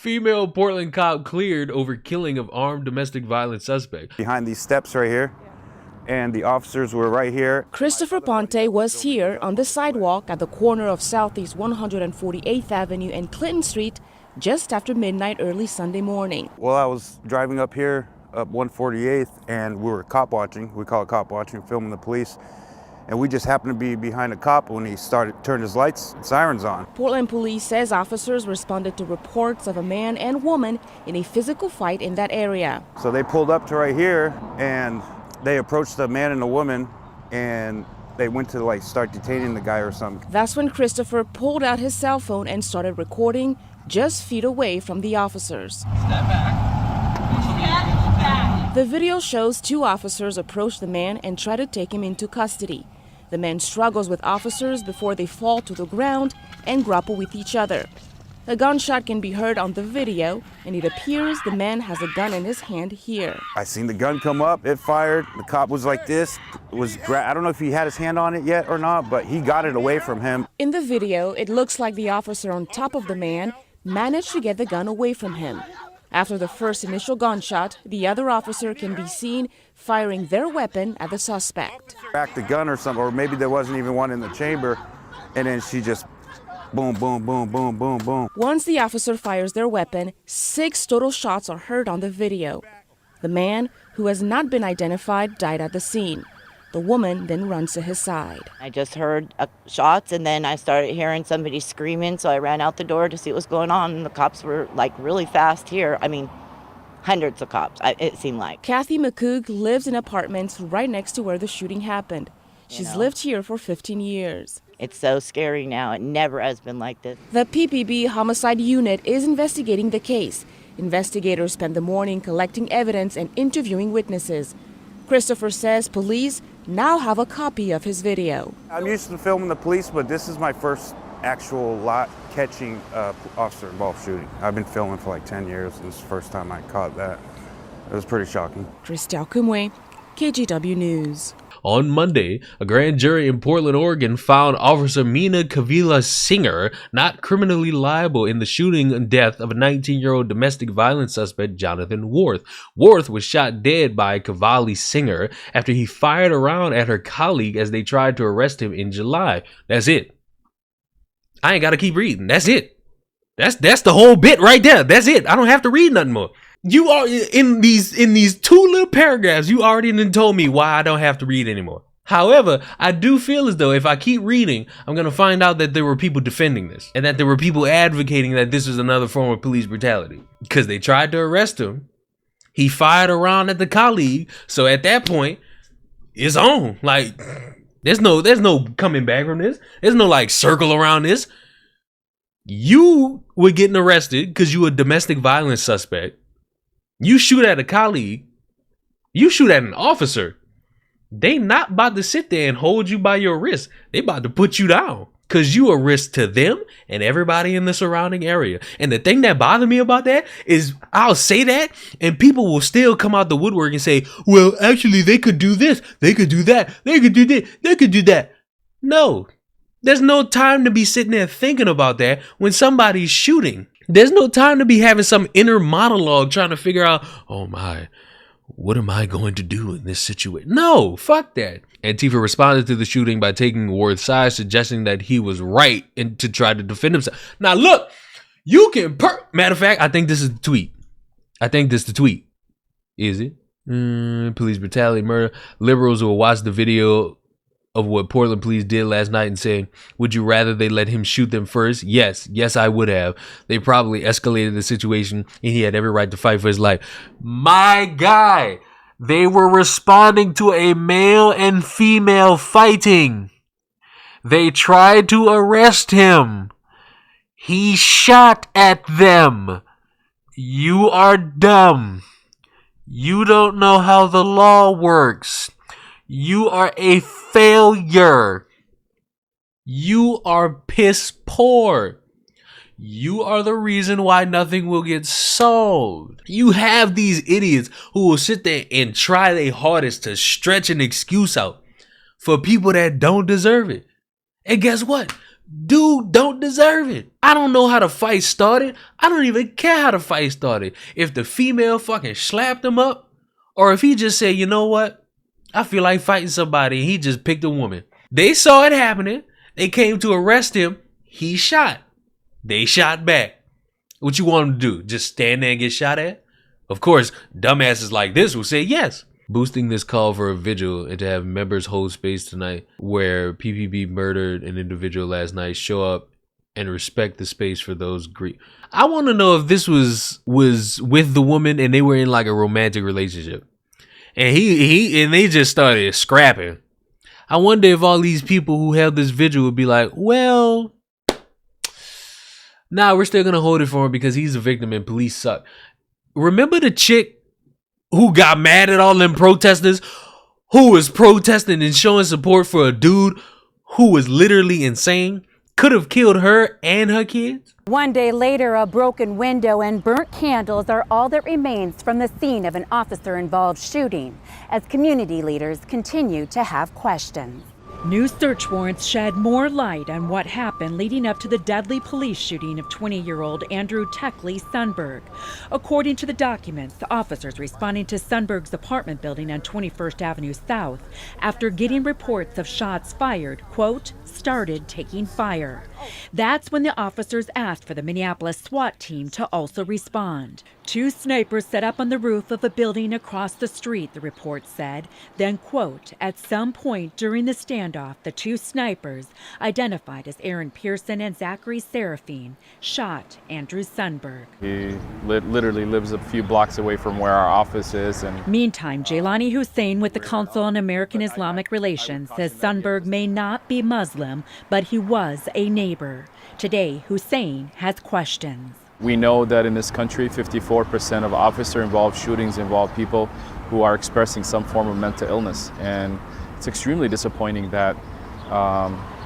Female Portland cop cleared over killing of armed domestic violence suspect. Behind these steps right here, and the officers were right here. Christopher Ponte was here on the sidewalk at the corner of Southeast 148th Avenue and Clinton Street just after midnight early Sunday morning. Well, I was driving up here, up 148th, and we were cop watching. We call it cop watching, filming the police. And we just happened to be behind a cop when he turned his lights and sirens on. Portland police says officers responded to reports of a man and woman in a physical fight in that area. So they pulled up to right here, and they approached the man and the woman, and they went to like start detaining the guy or something. That's when Christopher pulled out his cell phone and started recording just feet away from the officers. Step back. The video shows two officers approach the man and try to take him into custody. The man struggles with officers before they fall to the ground and grapple with each other. A gunshot can be heard on the video, and it appears the man has a gun in his hand here. I seen the gun come up, it fired, the cop was like this, I don't know if he had his hand on it yet or not, but he got it away from him. In the video, it looks like the officer on top of the man managed to get the gun away from him. After the first initial gunshot, the other officer can be seen firing their weapon at the suspect. Back the gun or something, or maybe there wasn't even one in the chamber, and then she just boom, boom, boom, boom, boom, boom. Once the officer fires their weapon, 6 total shots are heard on the video. The man, who has not been identified, died at the scene. The woman then runs to his side. I just heard shots, and then I started hearing somebody screaming, so I ran out the door to see what was going on, and the cops were like really fast here. I mean, hundreds of cops, it seemed like. Kathy McCoog lives in apartments right next to where the shooting happened. She's lived here for 15 years. It's so scary now. It never has been like this. The PPB homicide unit is investigating the case. Investigators spent the morning collecting evidence and interviewing witnesses. Christopher says police now have a copy of his video. I'm used to filming the police, but this is my first actual catching officer-involved shooting. I've been filming for like 10 years, and this is the first time I caught that. It was pretty shocking. Christelle Kumwe, KGW News. On Monday, a grand jury in Portland, Oregon found Officer Mina Kavila Singer not criminally liable in the shooting and death of a 19-year-old domestic violence suspect, Jonathan Worth. Worth was shot dead by Kavali Singer after he fired around at her colleague as they tried to arrest him in July. That's it. I ain't got to keep reading. That's it. That's the whole bit right there. That's it. I don't have to read nothing more. You are in these 2 little paragraphs. You already done told me why I don't have to read anymore. However, I do feel as though if I keep reading, I'm going to find out that there were people defending this and that there were people advocating that this is another form of police brutality because they tried to arrest him. He fired around at the colleague. So at that point, it's on. Like, there's no coming back from this. There's no like circle around this. You were getting arrested because you were a domestic violence suspect. You shoot at a colleague. You shoot at an officer. They not about to sit there and hold you by your wrist. They about to put you down because you a risk to them and everybody in the surrounding area. And the thing that bothered me about that is I'll say that and people will still come out the woodwork and say, well, actually, they could do this. They could do that. They could do this. They could do that. No, there's no time to be sitting there thinking about that when somebody's shooting. There's no time to be having some inner monologue trying to figure out, oh my, what am I going to do in this situation? No, fuck that. Antifa responded to the shooting by taking Worth's side, suggesting that he was right and to try to defend himself. Now look, you can matter of fact, I think this is the tweet. Is it? Police brutality, murder. Liberals will watch the video of what Portland police did last night and saying, would you rather they let him shoot them first? Yes, I would have. They probably escalated the situation and he had every right to fight for his life. My guy, they were responding to a male and female fighting. They tried to arrest him. He shot at them. You are dumb. You don't know how the law works. You are a failure. You are piss poor. You are the reason why nothing will get solved. You have these idiots who will sit there and try their hardest to stretch an excuse out for people that don't deserve it. And guess what? Dude don't deserve it. I don't know how the fight started. I don't even care how the fight started. If the female fucking slapped him up, or if he just said, you know what? I feel like fighting somebody. He just picked a woman. They saw it happening. They came to arrest him. He shot. They shot back. What you want him to do? Just stand there and get shot at? Of course, dumbasses like this will say yes. Boosting this call for a vigil and to have members hold space tonight where PPB murdered an individual last night, show up and respect the space for those grief. I want to know if this was with the woman and they were in like a romantic relationship. And they just started scrapping. I wonder if all these people who held this vigil would be like, well, nah, we're still gonna hold it for him because he's a victim and police suck. Remember the chick who got mad at all them protesters who was protesting and showing support for a dude who was literally insane? Could have killed her and her kids? One day later, a broken window and burnt candles are all that remains from the scene of an officer-involved shooting as community leaders continue to have questions. New search warrants shed more light on what happened leading up to the deadly police shooting of 20-year-old Andrew Techley Sundberg. According to the documents, the officers responding to Sundberg's apartment building on 21st Avenue South after getting reports of shots fired, quote, started taking fire. That's when the officers asked for the Minneapolis SWAT team to also respond. 2 snipers set up on the roof of a building across the street, the report said. Then, quote, at some point during the standoff, the 2 snipers, identified as Aaron Pearson and Zachary Serafine, shot Andrew Sundberg. He literally lives a few blocks away from where our office is. And meantime, Jailani Hussein with the Council on American Islamic Relations says Sundberg may not be Muslim, but he was a neighbor. Today, Hussein has questions. We know that in this country, 54% of officer-involved shootings involve people who are expressing some form of mental illness. And it's extremely disappointing that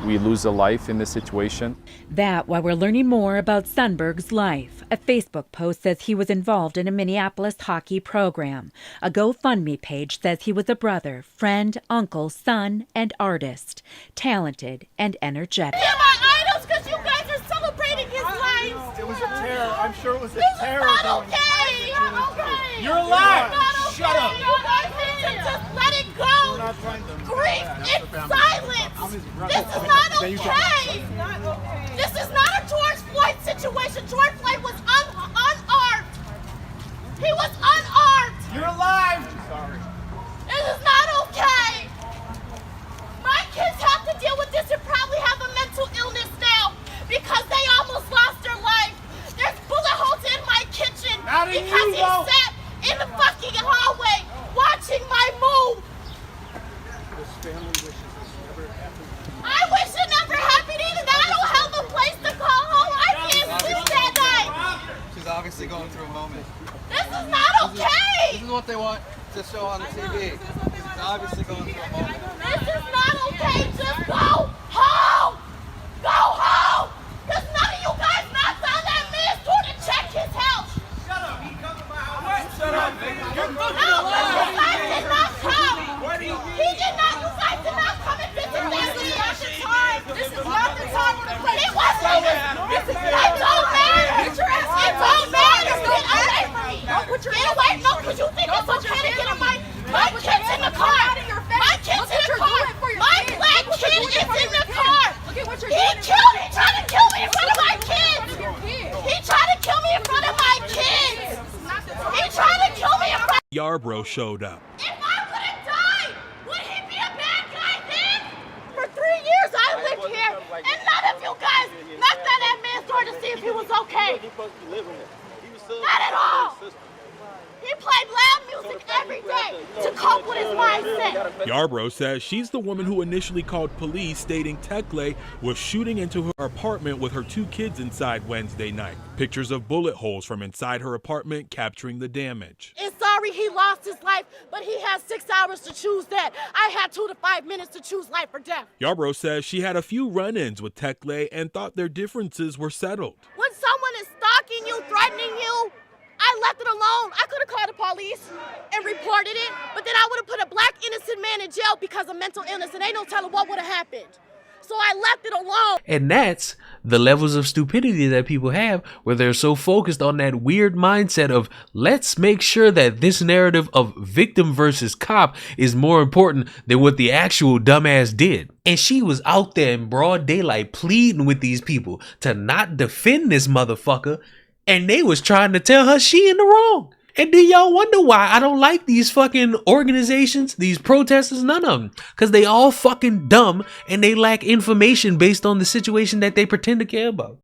we lose a life in this situation. That while we're learning more about Sundberg's life. A Facebook post says he was involved in a Minneapolis hockey program. A GoFundMe page says he was a brother, friend, uncle, son, and artist. Talented and energetic. You're my idols because you guys are celebrating his life. It was a terror. I'm sure it was a terror. This is not okay. You're alive. Okay. Shut up. You guys need to just let it go. Grief in silence. This is not okay. This is not a George Floyd situation. George Floyd was unarmed. He was unarmed. You're alive. Sorry. This is not okay. My kids have to deal with this and probably have a mental illness now because they almost lost their life. There's bullet holes in my kitchen because he sat in the fucking hallway watching my move. I wish it never happened either. I don't have a place to call home. I can't sleep that night. She's obviously going through a moment. This is not okay. This is what they want to show on the TV. She's obviously going through a moment. This is not okay. Just go home. Go home. Because none of you guys knocked on that man's door to check his health. Shut up. He come to my house. Shut up. You're fucking No, alive. you guys did not come. Where do you He did not. You guys did not come and visit that man. This is not the time or the place. It wasn't. This is not. It don't matter. It don't matter. Get away from me. Get away. No, because you think it's okay to get in my kid's in the car. My kid's in the car. My black kid is in the car. He killed me. He tried to kill me in front of my kids. He tried to kill me in front of my kids. He tried to kill me in front. Yarbrough showed up. If I would have died, would he be a bad guy then? For 3 years I lived here, and none of you guys knocked on that man's door to see if he was okay. Not at all. He played loud music every day to cope with his mindset. Yarbrough says she's the woman who initially called police stating Techley was shooting into her apartment with her 2 kids inside Wednesday night. Pictures of bullet holes from inside her apartment capturing the damage. And sorry he lost his life, but he has 6 hours to choose that. I had 2 to 5 minutes to choose life or death. Yarbrough says she had a few run-ins with Techley and thought their differences were settled. When someone is stalking you, threatening you, I left it alone. I could have called the police and reported it, but then I would have put a black innocent man in jail because of mental illness, and ain't no telling what would have happened. so I left it alone. And that's the levels of stupidity that people have, where they're so focused on that weird mindset of let's make sure that this narrative of victim versus cop is more important than what the actual dumbass did. And she was out there in broad daylight pleading with these people to not defend this motherfucker, and they was trying to tell her she in the wrong. And do y'all wonder why I don't like these fucking organizations, these protesters? None of them. Because they all fucking dumb and they lack information based on the situation that they pretend to care about.